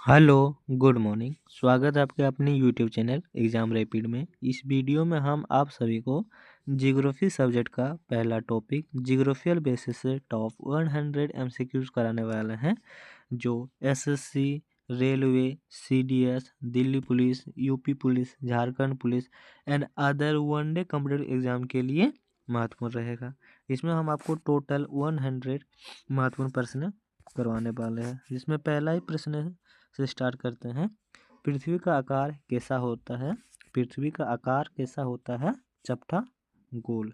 Hello, good morning. स्वागत है आपके अपने यूट्यूब चैनल एग्ज़ाम रैपिड में। इस वीडियो में हम आप सभी को जियोग्राफी सब्जेक्ट का पहला टॉपिक जियोग्राफिकल बेसिस से टॉप 100 एमसीक्यूज कराने वाले हैं, जो SSC, railway, CDS, Delhi police, UP police, Jharkhand police and other one day competitive exam के लिए महत्वपूर्ण रहेगा। इसमें हम आपको टोटल 100 महत्वपूर्ण प्रश्न करवाने वाले हैं, जिसमें पहला ही प्रश्न से स्टार्ट करते हैं। पृथ्वी का आकार कैसा होता है? पृथ्वी का आकार कैसा होता है? चपटा, गोल।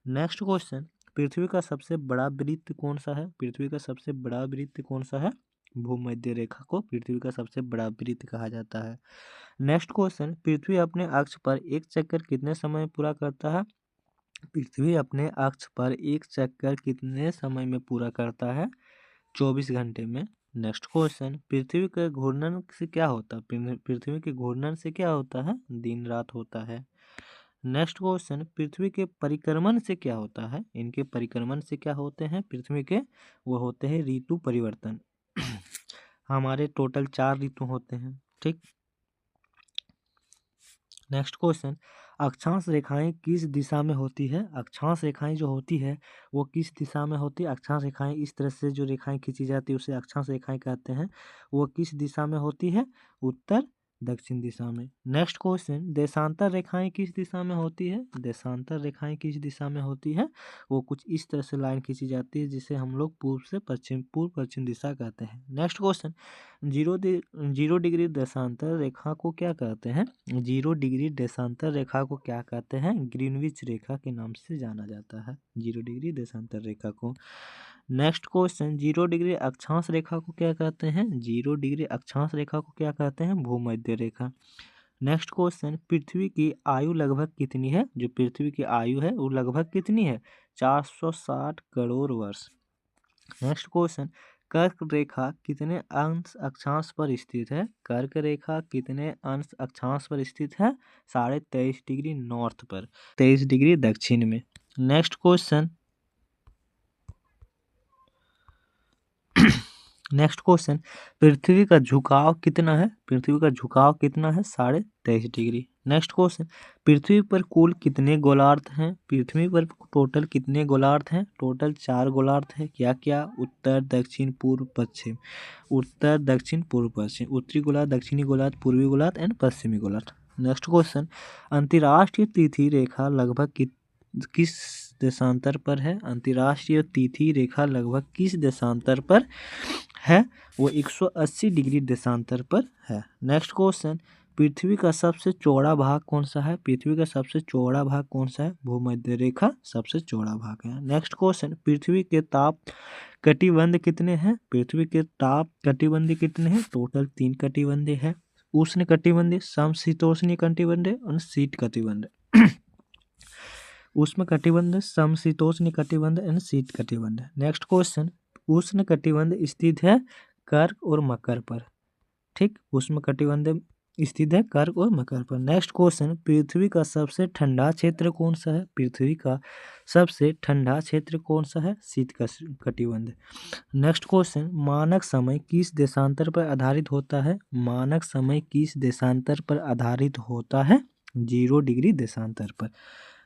नेक्स्ट क्वेश्चन, पृथ्वी का सबसे बड़ा वृत्त कौन सा है? पृथ्वी का सबसे बड़ा वृत्त कौन सा है? भूमध्य रेखा को पृथ्वी का सबसे बड़ा वृत्त कहा जाता है। नेक्स्ट क्वेश्चन, पृथ्वी अपने अक्ष पर एक चक्कर कितने समय में पूरा करता है? पृथ्वी अपने अक्ष पर एक चक्कर कितने समय में पूरा करता है? 24 घंटे में। नेक्स्ट क्वेश्चन, पृथ्वी के घूर्णन से क्या होता है? पृथ्वी के घूर्णन से क्या होता है? दिन रात होता है। नेक्स्ट क्वेश्चन, पृथ्वी के परिक्रमण से क्या होता है? इनके परिक्रमण से क्या होते हैं पृथ्वी के? वो होते हैं ऋतु परिवर्तन। हमारे टोटल 4 ऋतु होते हैं, ठीक। नेक्स्ट क्वेश्चन, अक्षांश रेखाएं किस दिशा में होती है? अक्षांश रेखाएं जो होती है वो किस दिशा में होती है? अक्षांश रेखाएं इस तरह से जो रेखाएं खींची जाती है उसे अक्षांश रेखाएं कहते हैं। वो किस दिशा में होती है? उत्तर दक्षिण दिशा में। नेक्स्ट क्वेश्चन, देशांतर रेखाएं किस दिशा में होती है? देशांतर रेखाएं किस दिशा में होती है? वो कुछ इस तरह से लाइन खींची जाती है जिसे हम लोग पूर्व पश्चिम दिशा कहते हैं। नेक्स्ट क्वेश्चन, जीरो डिग्री देशांतर रेखा को क्या कहते हैं? 0 डिग्री देशांतर रेखा को क्या कहते हैं? ग्रीनविच रेखा के नाम से जाना जाता है 0 डिग्री देशांतर रेखा को। नेक्स्ट क्वेश्चन, 0 डिग्री अक्षांश रेखा को क्या कहते हैं? 0 डिग्री अक्षांश रेखा को क्या कहते हैं? भूमध्य रेखा। नेक्स्ट क्वेश्चन, पृथ्वी की आयु लगभग कितनी है? जो पृथ्वी की आयु है वो लगभग कितनी है? 460 करोड़ वर्ष। नेक्स्ट क्वेश्चन, कर्क रेखा कितने अंश अक्षांश पर स्थित है? कर्क रेखा कितने अंश अक्षांश पर स्थित है? 23.5 डिग्री नॉर्थ पर, 23 डिग्री दक्षिण में। नेक्स्ट क्वेश्चन, नेक्स्ट क्वेश्चन, पृथ्वी का झुकाव कितना है? पृथ्वी का झुकाव कितना है? 23.5 डिग्री। नेक्स्ट क्वेश्चन, पृथ्वी पर कुल कितने गोलार्ध हैं? पृथ्वी पर टोटल कितने गोलार्ध हैं? टोटल 4 गोलार्ध है। क्या क्या? उत्तर, दक्षिण, पूर्व, पश्चिम। उत्तर, दक्षिण, पूर्व, पश्चिम। उत्तरी गोलार्ध, दक्षिणी गोलार्ध, पूर्वी गोलार्ध एंड पश्चिमी गोलार्ध। नेक्स्ट क्वेश्चन, अंतर्राष्ट्रीय तिथि रेखा लगभग किस देशांतर पर है? अंतर्राष्ट्रीय तिथि रेखा लगभग किस देशांतर पर है? वो 180 डिग्री देशांतर पर है। नेक्स्ट क्वेश्चन, पृथ्वी का सबसे चौड़ा भाग कौन सा है? पृथ्वी का सबसे चौड़ा भाग कौन सा है? भूमध्य रेखा सबसे चौड़ा भाग है। नेक्स्ट क्वेश्चन, पृथ्वी के ताप कटिबंध कितने हैं? पृथ्वी के ताप कटिबंध कितने हैं? टोटल 3 कटिबंध है। उष्ण कटिबंध, समशीतोष्ण कटिबंध और शीत कटिबंध। उष्ण कटिबंध, समशीतोष्ण कटिबंध एंड शीत कटिबंध। नेक्स्ट क्वेश्चन, उष्ण कटिबंध स्थित है कर्क और मकर पर, ठीक। उष्ण कटिबंध स्थित है कर्क और मकर पर। नेक्स्ट क्वेश्चन, पृथ्वी का सबसे ठंडा क्षेत्र कौन सा है? पृथ्वी का सबसे ठंडा क्षेत्र कौन सा है? शीत कटिबंध। नेक्स्ट क्वेश्चन, मानक समय किस देशांतर पर आधारित होता है? मानक समय किस देशांतर पर आधारित होता है? 0 डिग्री देशांतर पर।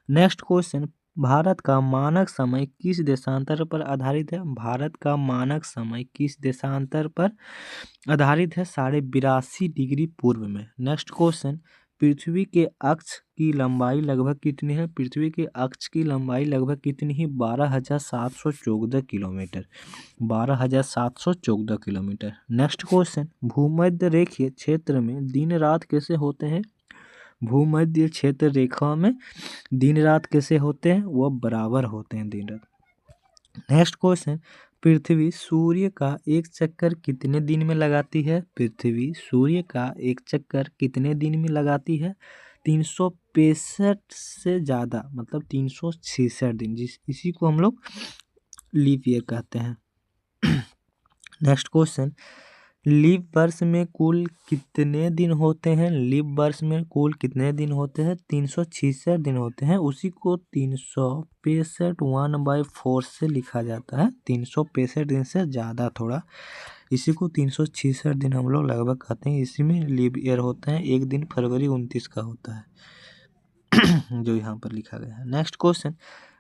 नेक्स्ट क्वेश्चन, भारत का मानक समय किस देशांतर पर आधारित है? भारत का मानक समय किस देशांतर पर आधारित है? 82.5 डिग्री पूर्व में। नेक्स्ट क्वेश्चन, पृथ्वी के अक्ष की लंबाई लगभग कितनी है? पृथ्वी के अक्ष की लंबाई लगभग कितनी है? 12,714 किलोमीटर, 12,714 किलोमीटर। नेक्स्ट क्वेश्चन, भूमध्य रेखीय क्षेत्र में दिन रात कैसे होते हैं? भूमध्य क्षेत्र रेखा में दिन रात कैसे होते हैं? वो बराबर होते हैं दिन रात। नेक्स्ट क्वेश्चन, पृथ्वी सूर्य का एक चक्कर कितने दिन में लगाती है? पृथ्वी सूर्य का एक चक्कर कितने दिन में लगाती है? 365 से ज़्यादा, मतलब 366 दिन, इसी को हम लोग लीप ईयर कहते हैं। नेक्स्ट क्वेश्चन, लीप वर्ष में कुल कितने दिन होते हैं? लीप वर्ष में कुल कितने दिन होते हैं? 366 दिन होते हैं। उसी को 365 1/4 से लिखा जाता है, 365 दिन से ज़्यादा थोड़ा इसी को 366 दिन हम लोग लगभग कहते हैं। इसी में लीप ईयर होता है, एक दिन फरवरी 29 का होता है जो यहाँ पर लिखा गया है। नेक्स्ट क्वेश्चन,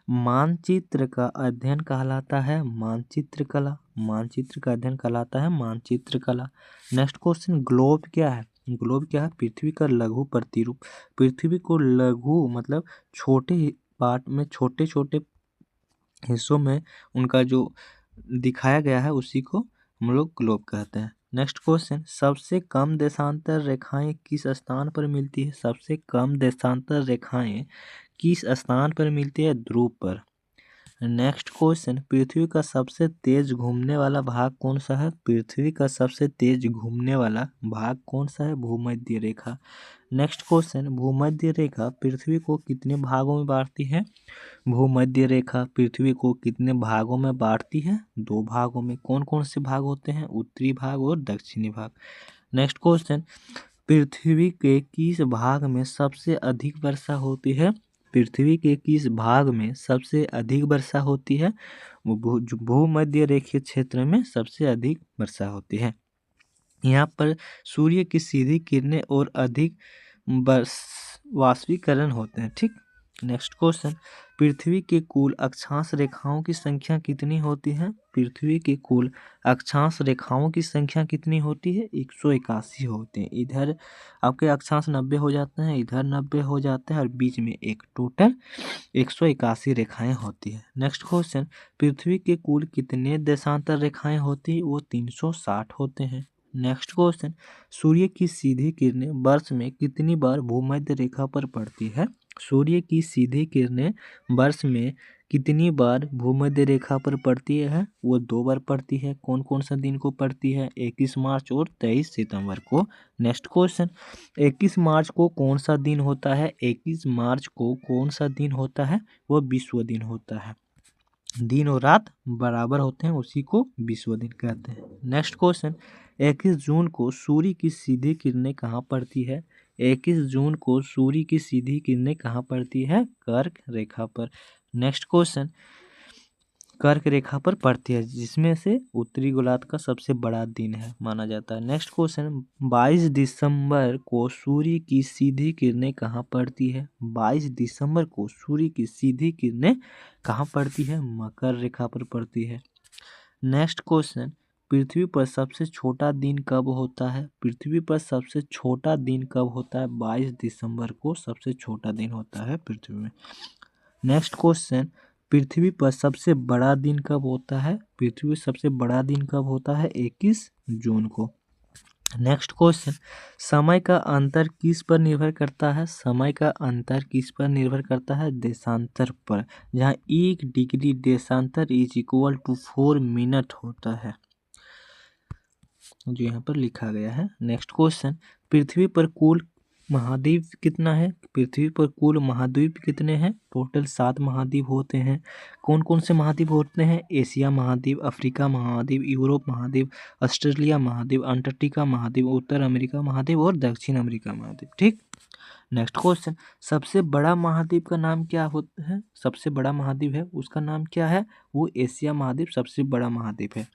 मानचित्र का अध्ययन कहलाता है मानचित्र कला। मानचित्र का अध्ययन कहलाता है मानचित्र कला। नेक्स्ट क्वेश्चन, ग्लोब क्या है? ग्लोब क्या है? पृथ्वी का लघु प्रतिरूप। पृथ्वी को लघु मतलब छोटे पार्ट में, छोटे छोटे हिस्सों में उनका जो दिखाया गया है उसी को हम लोग ग्लोब कहते हैं। नेक्स्ट क्वेश्चन, सबसे कम देशांतर रेखाएं किस स्थान पर मिलती है? सबसे कम देशांतर रेखाएं किस स्थान पर मिलती है? ध्रुव पर। नेक्स्ट क्वेश्चन, पृथ्वी का सबसे तेज घूमने वाला भाग कौन सा है? पृथ्वी का सबसे तेज घूमने वाला भाग कौन सा है? भूमध्य रेखा। नेक्स्ट क्वेश्चन, भूमध्य रेखा पृथ्वी को कितने भागों में बांटती है? भूमध्य रेखा पृथ्वी को कितने भागों में बांटती है? 2 भागों में। कौन कौन से भाग होते हैं? उत्तरी भाग और दक्षिणी भाग। नेक्स्ट क्वेश्चन, पृथ्वी के किस भाग में सबसे अधिक वर्षा होती है? पृथ्वी के किस भाग में सबसे अधिक वर्षा होती है? भूमध्य रेखीय क्षेत्र में सबसे अधिक वर्षा होती है। यहाँ पर सूर्य की सीधी किरणें और अधिक वाष्पीकरण होते हैं। ठीक। नेक्स्ट क्वेश्चन, पृथ्वी के कुल अक्षांश रेखाओं की संख्या कितनी होती है? पृथ्वी के कुल अक्षांश रेखाओं की संख्या कितनी होती है? 181 होते हैं। इधर आपके अक्षांश 90 हो जाते हैं, इधर 90 हो जाते हैं और बीच में एक टोटल 181 रेखाएं होती है। नेक्स्ट क्वेश्चन, पृथ्वी के कुल कितने देशांतर रेखाएं होती है? वो 360 होते हैं। नेक्स्ट क्वेश्चन, सूर्य की सीधी किरणें वर्ष में कितनी बार भूमध्य रेखा पर पड़ती है? सूर्य की सीधी किरणें वर्ष में कितनी बार भूमध्य रेखा पर पड़ती है? वो 2 बार पड़ती है। कौन कौन सा दिन को पड़ती है? 21 मार्च और 23 सितंबर को। नेक्स्ट क्वेश्चन, 21 मार्च को कौन सा दिन होता है? 21 मार्च को कौन सा दिन होता है? वो विश्व दिन होता है। दिन और रात बराबर होते हैं, उसी को विश्व दिन कहते हैं। नेक्स्ट क्वेश्चन, 21 जून को सूर्य की सीधी किरणें कहाँ पड़ती है? 21 जून को सूर्य की सीधी किरणें कहाँ पड़ती है? कर्क रेखा पर। नेक्स्ट क्वेश्चन, कर्क रेखा पर पड़ती है, जिसमें से उत्तरी गोलार्ध का सबसे बड़ा दिन है माना जाता है। नेक्स्ट क्वेश्चन, 22 दिसंबर को सूर्य की सीधी किरणें कहाँ पड़ती है? 22 दिसंबर को सूर्य की सीधी किरणें कहाँ पड़ती है? मकर रेखा पर पड़ती है। नेक्स्ट क्वेश्चन, पृथ्वी पर सबसे छोटा दिन कब होता है? पृथ्वी पर सबसे छोटा दिन कब होता है? 22 दिसंबर को सबसे छोटा दिन होता है पृथ्वी में। नेक्स्ट क्वेश्चन, पृथ्वी पर सबसे बड़ा दिन कब होता है? पृथ्वी पर सबसे बड़ा दिन कब होता है? 21 जून को। नेक्स्ट क्वेश्चन, समय का अंतर किस पर निर्भर करता है? समय का अंतर किस पर निर्भर करता है? देशांतर पर, जहाँ 1 डिग्री देशांतर इज इक्वल टू 4 मिनट होता है, जो यहाँ पर लिखा गया है। नेक्स्ट क्वेश्चन, पृथ्वी पर कुल महाद्वीप कितना है? पृथ्वी पर कुल महाद्वीप कितने हैं? टोटल 7 महाद्वीप होते हैं। कौन कौन से महाद्वीप होते हैं? एशिया महाद्वीप, अफ्रीका महाद्वीप, यूरोप महाद्वीप, ऑस्ट्रेलिया महाद्वीप, अंटार्कटिका महाद्वीप, उत्तर अमेरिका महाद्वीप और दक्षिण अमेरिका महाद्वीप। ठीक। नेक्स्ट क्वेश्चन, सबसे बड़ा महाद्वीप का नाम क्या होता है? सबसे बड़ा महाद्वीप है उसका नाम क्या है? वो एशिया महाद्वीप सबसे बड़ा महाद्वीप है।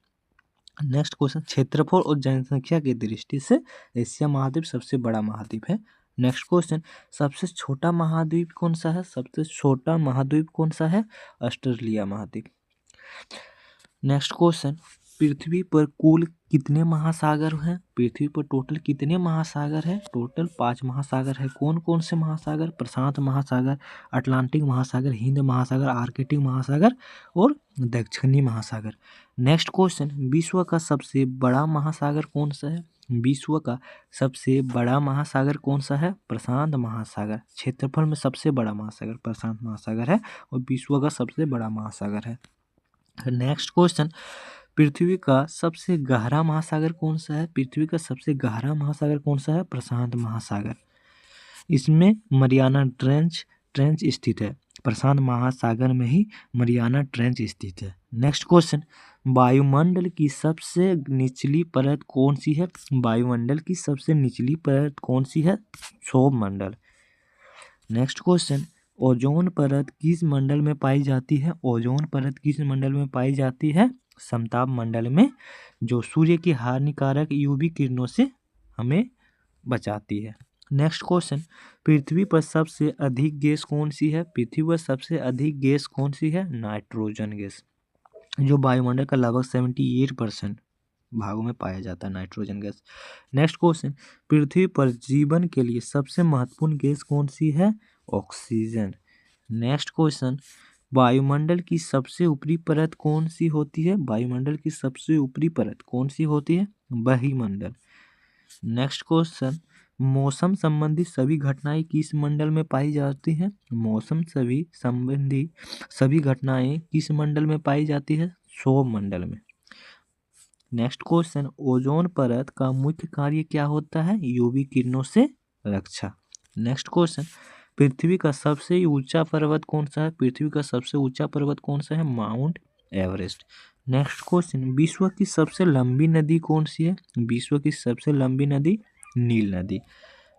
नेक्स्ट क्वेश्चन, क्षेत्रफल और जनसंख्या की दृष्टि से एशिया महाद्वीप सबसे बड़ा महाद्वीप है। नेक्स्ट क्वेश्चन, सबसे छोटा महाद्वीप कौन सा है? सबसे छोटा महाद्वीप कौन सा है? ऑस्ट्रेलिया महाद्वीप। नेक्स्ट क्वेश्चन, पृथ्वी पर कुल कितने महासागर हैं? पृथ्वी पर टोटल कितने महासागर हैं? टोटल 5 महासागर है। कौन कौन से महासागर? प्रशांत महासागर, अटलांटिक महासागर, हिंद महासागर, आर्कटिक महासागर और दक्षिणी महासागर। नेक्स्ट क्वेश्चन, विश्व का सबसे बड़ा महासागर कौन सा है? विश्व का सबसे बड़ा महासागर कौन सा है? प्रशांत महासागर। क्षेत्रफल में सबसे बड़ा महासागर प्रशांत महासागर है और विश्व का सबसे बड़ा महासागर है। नेक्स्ट क्वेश्चन, पृथ्वी का सबसे गहरा महासागर कौन सा है? पृथ्वी का सबसे गहरा महासागर कौन सा है? प्रशांत महासागर। इसमें मरियाना ट्रेंच स्थित है। प्रशांत महासागर में ही मरियाना ट्रेंच स्थित है। नेक्स्ट क्वेश्चन, वायुमंडल की सबसे निचली परत कौन सी है? वायुमंडल की सबसे निचली परत कौन सी है? सौरमंडल। नेक्स्ट क्वेश्चन, ओजोन परत किस मंडल में पाई जाती है? ओजोन परत किस मंडल में पाई जाती है? समताप मंडल में जो सूर्य की हानिकारक यूवी किरणों से हमें बचाती है। नेक्स्ट क्वेश्चन, पृथ्वी पर सबसे अधिक गैस कौन सी है? पृथ्वी पर सबसे अधिक गैस कौन सी है? नाइट्रोजन गैस, जो वायुमंडल का लगभग 78% भागों में पाया जाता है नाइट्रोजन गैस। नेक्स्ट क्वेश्चन, पृथ्वी पर जीवन के लिए सबसे महत्वपूर्ण गैस कौन सी है? ऑक्सीजन। नेक्स्ट क्वेश्चन, वायुमंडल की सबसे ऊपरी परत कौन सी होती है? वायुमंडल की सबसे ऊपरी परत कौन सी होती है? वायुमंडल। नेक्स्ट क्वेश्चन, मौसम संबंधी सभी घटनाएं किस मंडल में पाई जाती हैं? मौसम सभी संबंधी सभी घटनाएं किस मंडल में पाई जाती है? सौर मंडल में। नेक्स्ट क्वेश्चन, ओजोन परत का मुख्य कार्य क्या होता है? यूवी किरणों से रक्षा। नेक्स्ट क्वेश्चन, पृथ्वी का सबसे ऊंचा पर्वत कौन सा है? पृथ्वी का सबसे ऊंचा पर्वत कौन सा है? Mount Everest. नेक्स्ट क्वेश्चन, विश्व की सबसे लंबी नदी कौन सी है? विश्व की सबसे लंबी नदी नील नदी।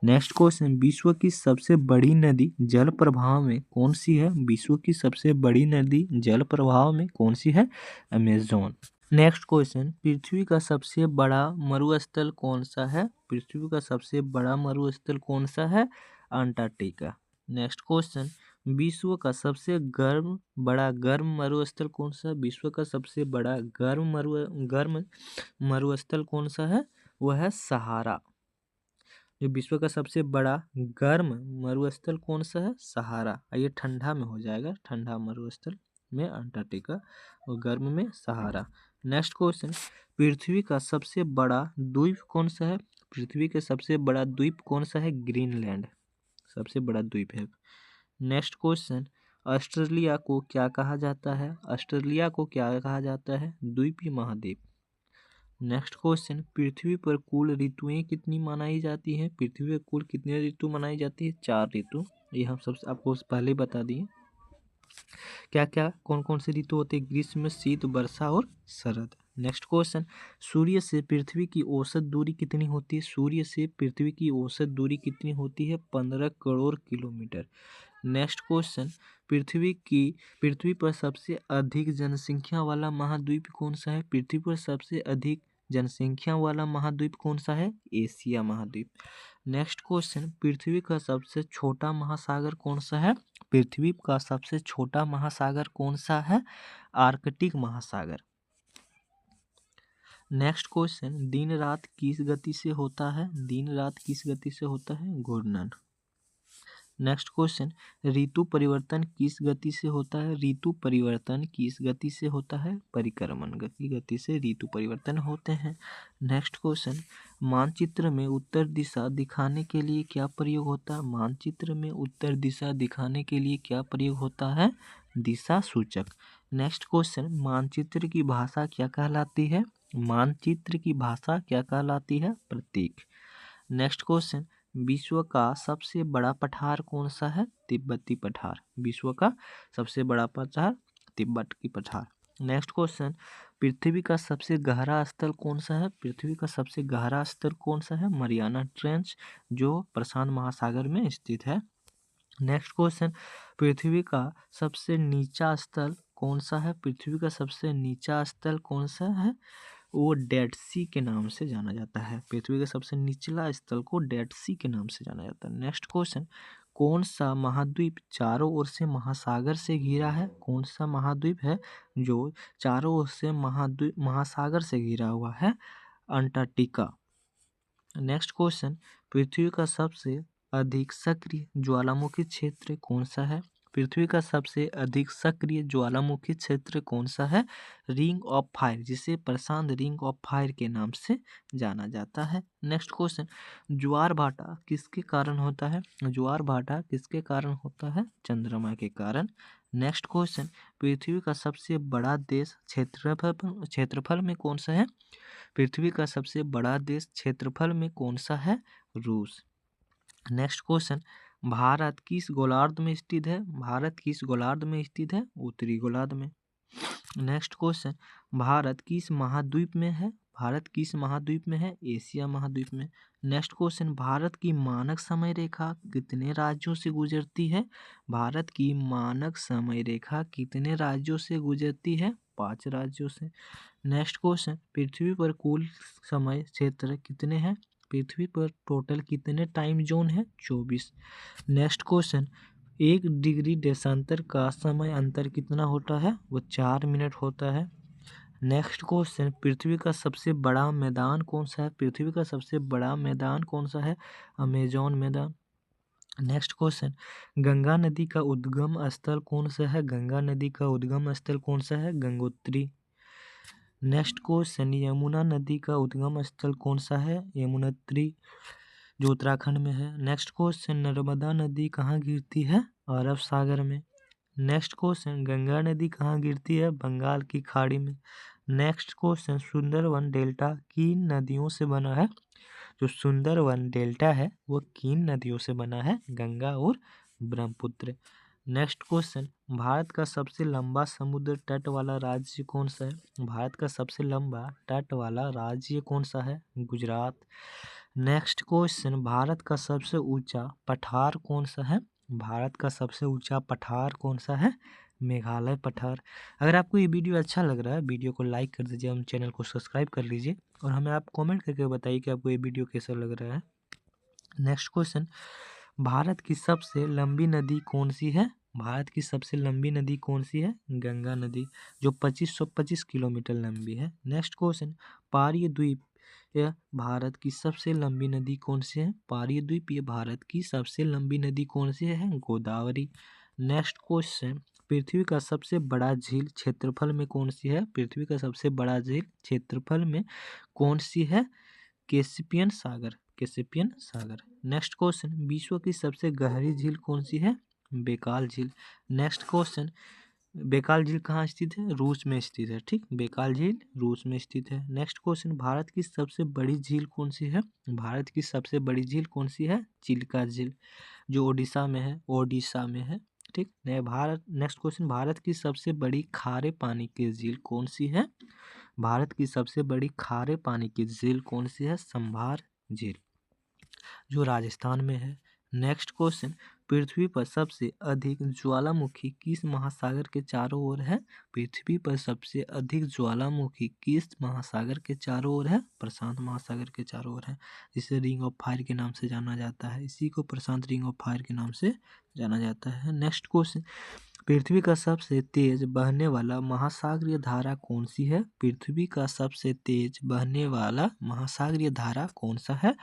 नेक्स्ट क्वेश्चन, विश्व की सबसे बड़ी नदी जल प्रवाह में कौन सी है? विश्व की सबसे बड़ी नदी जल प्रवाह में कौन सी है? अमेजोन। नेक्स्ट क्वेश्चन, पृथ्वी का सबसे बड़ा मरुस्थल कौन सा है? पृथ्वी का सबसे बड़ा मरुस्थल कौन सा है? अंटार्कटिका। नेक्स्ट क्वेश्चन, विश्व का सबसे बड़ा गर्म मरुस्थल कौन सा है? विश्व का सबसे बड़ा गर्म मरुस्थल कौन सा है? वह है सहारा। जो विश्व का सबसे बड़ा गर्म मरुस्थल कौन सा है? सहारा। ये ठंडा में हो जाएगा, ठंडा मरुस्थल में अंटार्कटिका और गर्म में सहारा। नेक्स्ट क्वेश्चन, पृथ्वी का सबसे बड़ा द्वीप कौन सा है? पृथ्वी का सबसे बड़ा द्वीप कौन सा है? ग्रीनलैंड सबसे बड़ा द्वीप है। नेक्स्ट क्वेश्चन, ऑस्ट्रेलिया को क्या कहा जाता है? ऑस्ट्रेलिया को क्या कहा जाता है? द्वीपीय महाद्वीप। नेक्स्ट क्वेश्चन, पृथ्वी पर कुल ऋतुएं कितनी मनाई जाती हैं? पृथ्वी पर कुल कितने ऋतु मनाई जाती है? 4 ऋतु। ये हम सब आपको पहले बता दिए। क्या क्या कौन कौन से ऋतु होते हैं? ग्रीष्म, शीत, वर्षा और शरद। नेक्स्ट क्वेश्चन, सूर्य से पृथ्वी की औसत दूरी कितनी होती है? सूर्य से पृथ्वी की औसत दूरी कितनी होती है? 15 करोड़ किलोमीटर। नेक्स्ट क्वेश्चन, पृथ्वी पर सबसे अधिक जनसंख्या वाला महाद्वीप कौन सा है? पृथ्वी पर सबसे अधिक जनसंख्या वाला महाद्वीप कौन सा है? एशिया महाद्वीप। नेक्स्ट क्वेश्चन, पृथ्वी का सबसे छोटा महासागर कौन सा है? पृथ्वी का सबसे छोटा महासागर कौन सा है? आर्कटिक महासागर। नेक्स्ट क्वेश्चन, दिन रात किस गति से होता है? दिन रात किस गति से होता है? घूर्णन। नेक्स्ट क्वेश्चन, ऋतु परिवर्तन किस गति से होता है? ऋतु परिवर्तन किस गति से होता है? परिक्रमण की गति से ऋतु परिवर्तन होते हैं। नेक्स्ट क्वेश्चन, मानचित्र में उत्तर दिशा दिखाने के लिए क्या प्रयोग होता है? मानचित्र में उत्तर दिशा दिखाने के लिए क्या प्रयोग होता है? दिशा सूचक। नेक्स्ट क्वेश्चन, मानचित्र की भाषा क्या कहलाती है? मानचित्र की भाषा क्या कहलाती है? प्रतीक। नेक्स्ट क्वेश्चन, विश्व का सबसे बड़ा पठार कौन सा है? तिब्बती पठार। विश्व का सबसे बड़ा पठार तिब्बत की पठार। नेक्स्ट क्वेश्चन, पृथ्वी का सबसे गहरा स्थल कौन सा है? पृथ्वी का सबसे गहरा स्थल कौन सा है? मरियाना ट्रेंच, जो प्रशांत महासागर में स्थित है। नेक्स्ट क्वेश्चन, पृथ्वी का सबसे नीचा स्थल कौन सा है? पृथ्वी का सबसे नीचा स्थल कौन सा है? वो डेड सी के नाम से जाना जाता है। पृथ्वी के सबसे निचला स्थल को डेड सी के नाम से जाना जाता है। नेक्स्ट क्वेश्चन, कौन सा महाद्वीप चारों ओर से महासागर से घिरा है? कौन सा महाद्वीप है जो चारों ओर से महासागर से घिरा हुआ है? अंटार्कटिका। नेक्स्ट क्वेश्चन, पृथ्वी का सबसे अधिक सक्रिय ज्वालामुखी क्षेत्र कौन सा है? पृथ्वी का सबसे अधिक सक्रिय ज्वालामुखी क्षेत्र कौन सा है? रिंग ऑफ फायर, जिसे प्रशांत रिंग ऑफ फायर के नाम से जाना जाता है। नेक्स्ट क्वेश्चन, ज्वार भाटा किसके कारण होता है? ज्वार भाटा किसके कारण होता है? चंद्रमा के कारण। नेक्स्ट क्वेश्चन, पृथ्वी का सबसे बड़ा देश क्षेत्रफल में कौन सा है? पृथ्वी का सबसे बड़ा देश क्षेत्रफल में कौन सा है? रूस। नेक्स्ट क्वेश्चन, भारत किस गोलार्ध में स्थित है? भारत किस गोलार्ध में स्थित है? उत्तरी गोलार्ध में। नेक्स्ट क्वेश्चन, भारत किस महाद्वीप में है? भारत किस महाद्वीप में है? एशिया महाद्वीप में। नेक्स्ट क्वेश्चन, भारत की मानक समय रेखा कितने राज्यों से गुजरती है? भारत की मानक समय रेखा कितने राज्यों से गुजरती है? 5 राज्यों से। नेक्स्ट क्वेश्चन, पृथ्वी पर कुल समय क्षेत्र कितने हैं? पृथ्वी पर टोटल कितने टाइम जोन है? 24। नेक्स्ट क्वेश्चन, 1 डिग्री देशांतर का समय अंतर कितना होता है? वो 4 मिनट होता है। नेक्स्ट क्वेश्चन, पृथ्वी का सबसे बड़ा मैदान कौन सा है? पृथ्वी का सबसे बड़ा मैदान कौन सा है? अमेजोन मैदान। नेक्स्ट क्वेश्चन, गंगा नदी का उद्गम स्थल कौन सा है? गंगा नदी का उद्गम स्थल कौन सा है? गंगोत्री। नेक्स्ट क्वेश्चन, यमुना नदी का उद्गम स्थल कौन सा है? यमुनोत्री, जो उत्तराखंड में है। नेक्स्ट क्वेश्चन, नर्मदा नदी कहाँ गिरती है? अरब सागर में। नेक्स्ट क्वेश्चन, गंगा नदी कहाँ गिरती है? बंगाल की खाड़ी में। नेक्स्ट क्वेश्चन, सुंदरवन डेल्टा किन नदियों से बना है? जो सुंदरवन डेल्टा है वो किन नदियों से बना है? गंगा और ब्रह्मपुत्र। नेक्स्ट क्वेश्चन, भारत का सबसे लंबा समुद्र तट वाला राज्य कौन सा है? भारत का सबसे लंबा तट वाला राज्य कौन सा है? गुजरात। नेक्स्ट क्वेश्चन, भारत का सबसे ऊंचा पठार कौन सा है? भारत का सबसे ऊंचा पठार कौन सा है? मेघालय पठार। अगर आपको ये वीडियो अच्छा लग रहा है, वीडियो को लाइक कर दीजिए, हम चैनल को सब्सक्राइब कर लीजिए और हमें आप कमेंट करके बताइए कि आपको ये वीडियो कैसा लग रहा है। नेक्स्ट क्वेश्चन, भारत की सबसे लंबी नदी कौन सी है? भारत की सबसे लंबी नदी कौन सी है? गंगा नदी, जो 2525 किलोमीटर लंबी है। नेक्स्ट क्वेश्चन, पारीय द्वीप यह भारत की सबसे लंबी नदी कौन सी है? पारीय द्वीप ये भारत की सबसे लंबी नदी कौन सी है? गोदावरी। नेक्स्ट क्वेश्चन, पृथ्वी का सबसे बड़ा झील क्षेत्रफल में कौन सी है? पृथ्वी का सबसे बड़ा झील क्षेत्रफल में कौन सी है? कैस्पियन सागर, कैस्पियन सागर। नेक्स्ट क्वेश्चन, विश्व की सबसे गहरी झील कौन सी है? बेकाल झील। नेक्स्ट क्वेश्चन, बेकाल झील कहाँ स्थित है? रूस में स्थित है। ठीक, बेकाल झील रूस में स्थित है। नेक्स्ट क्वेश्चन, भारत की सबसे बड़ी झील कौन सी है? भारत की सबसे बड़ी झील कौन सी है? चिल्का झील, जो ओडिशा में है, ओडिशा में है। ठीक, नेक्स्ट क्वेश्चन, भारत की सबसे बड़ी खारे पानी की झील कौन सी है? भारत की सबसे बड़ी खारे पानी की झील कौन सी है? संभार झील, जो राजस्थान में है। नेक्स्ट क्वेश्चन, पृथ्वी पर सबसे अधिक ज्वालामुखी किस महासागर के चारों ओर है? पृथ्वी पर सबसे अधिक ज्वालामुखी किस महासागर के चारों ओर है? प्रशांत महासागर के चारों ओर है, जिसे रिंग ऑफ फायर के नाम से जाना जाता है। इसी को प्रशांत रिंग ऑफ फायर के नाम से जाना जाता है। नेक्स्ट क्वेश्चन, पृथ्वी का सबसे तेज बहने वाला महासागरीय धारा कौन सी है? पृथ्वी का सबसे तेज बहने वाला महासागरीय धारा कौन सा है?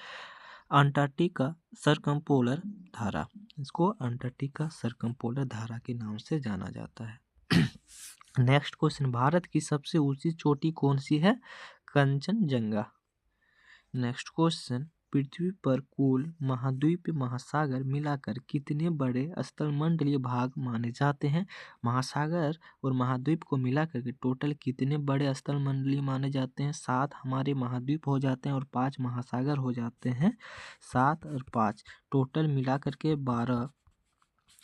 अंटार्कटिका सरकमपोलर धारा, इसको अंटार्कटिका सरकमपोलर धारा के नाम से जाना जाता है। नेक्स्ट क्वेश्चन, भारत की सबसे ऊंची चोटी कौन सी है? कंचनजंगा। नेक्स्ट क्वेश्चन, पृथ्वी पर कुल महाद्वीप महासागर मिलाकर कितने बड़े स्थलमंडलीय भाग माने जाते हैं? महासागर और महाद्वीप को मिलाकर के टोटल कितने बड़े स्थलमंडलीय माने जाते हैं? 7 हमारे महाद्वीप हो जाते हैं और 5 महासागर हो जाते हैं। 7 और 5 टोटल मिलाकर के 12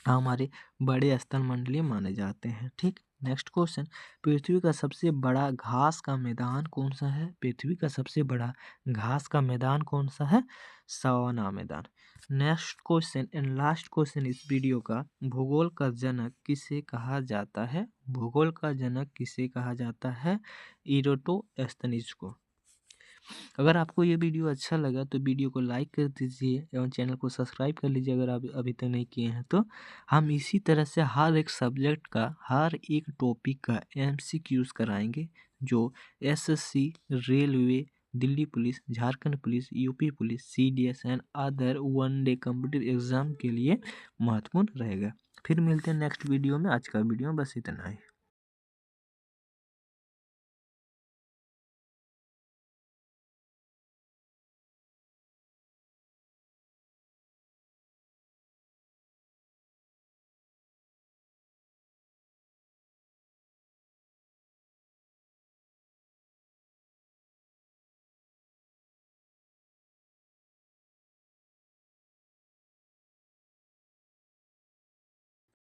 हमारे बड़े स्थलमंडलीय माने जाते हैं। ठीक, नेक्स्ट क्वेश्चन, पृथ्वी का सबसे बड़ा घास का मैदान कौन सा है? पृथ्वी का सबसे बड़ा घास का मैदान कौन सा है? सवाना मैदान। Next question and last question इस वीडियो का, भूगोल का जनक किसे कहा जाता है? भूगोल का जनक किसे कहा जाता है? इराटोस्थेनीज को। अगर आपको ये वीडियो अच्छा लगा तो वीडियो को लाइक कर दीजिए एवं चैनल को सब्सक्राइब कर लीजिए अगर आप अभी तक नहीं किए हैं तो। हम इसी तरह से हर एक सब्जेक्ट का, हर एक टॉपिक का MCQs कराएंगे, जो SSC, railway, Delhi police, Jharkhand police, UP police, CDS and other one day competitive exam के लिए महत्वपूर्ण रहेगा। फिर मिलते हैं नेक्स्ट वीडियो में। आज का वीडियो बस इतना ही।